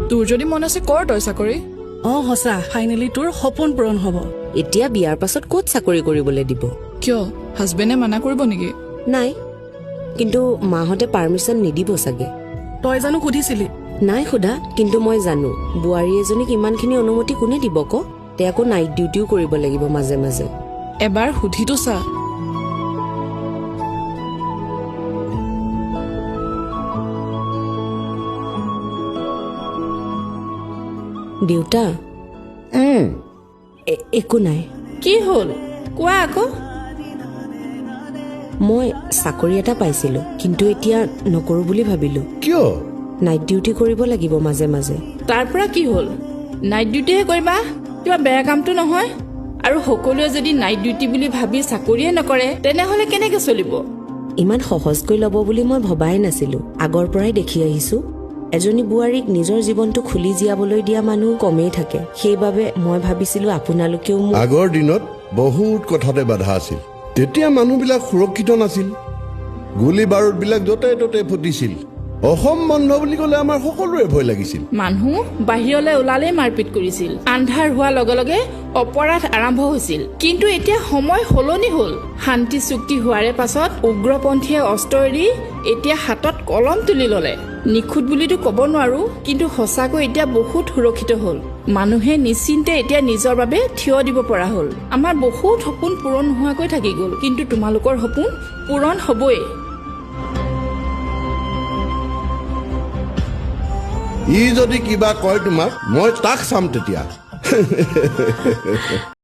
তোৰ যদি মন আছে কৰ তই চাকৰি সঁচা ফাইনেলি তোৰ সপোন পূৰণ হ'ব এতিয়া বিয়াৰ পাছত ক'ত চাকৰি কৰিবলৈ দিব কিয় হাজবেণ্ডে মানা কৰিব নেকি নাই কিন্তু মাহঁতে পাৰ্মিশ্যন নিদিব চাগে তই জানো সুধিছিলি নাই সোধা কিন্তু মই জানো বোৱাৰী এজনীক ইমানখিনি অনুমতি কোনে দিব ক তে আকৌ নাইট ডিউটিও কৰিব লাগিব মাজে মাজে এবাৰ সুধিতো চা দেউতা একো নাই কি হ'ল কোৱা আকৌ মই চাকৰি এটা পাইছিলো কিন্তু এতিয়া নকৰো বুলি ভাবিলো কিয় নাইট ডিউটি কৰিব লাগিব মাজে মাজে তাৰ পৰা কি হ'ল নাইট ডিউটিহে কৰিবা কিবা বেয়া কামটো নহয় আৰু সকলোৱে যদি নাইট ডিউটি বুলি ভাবি চাকৰিয়ে নকৰে তেনেহলে কেনেকে চলিব ইমান সহজকৈ ল'ব বুলি মই ভবাই নাছিলো আগৰ পৰাই দেখি আহিছো এজনী বোৱাৰীক নিজৰ জীৱনটো খুলি জীয়াবলৈ দিয়া মানুহ কমেই থাকে সেইবাবে মই ভাবিছিলো আপোনালোকেও আগৰ দিনত বহুত কথাতে বাধা আছিল তেতিয়া মানুহবিলাক সুৰক্ষিত নাছিল গুলি বাৰুদবিলাক য'তে ত'তে ফুটিছিল অসম বন্ধ বুলি ক'লে আমাৰ সকলোৰে ভয় লাগিছিল মানুহ বাহিৰলৈ ওলালেই মাৰপিট কৰিছিল আন্ধাৰ হোৱাৰ লগে লগে অপৰাধ আৰম্ভ হৈছিল কিন্তু এতিয়া সময় সলনি হ'ল শান্তি চুক্তি হোৱাৰে পাছত উগ্ৰপন্থীয়ে অস্ত্ৰ এৰি এতিয়া হাতত কলম তুলি ল'লে নিখুঁত বুলিতো ক'ব নোৱাৰো কিন্তু সঁচাকৈ এতিয়া বহুত সুৰক্ষিত হ'ল মানুহে নিশ্চিন্তে এতিয়া নিজৰ বাবে থিয় দিব পৰা হ'ল আমাৰ বহুত সপোন পূৰণ নোহোৱাকৈ থাকি গ'ল কিন্তু তোমালোকৰ সপোন পূৰণ হ'বই ই যদি কিবা কয় তোমাক মই তাক চাম তেতিয়া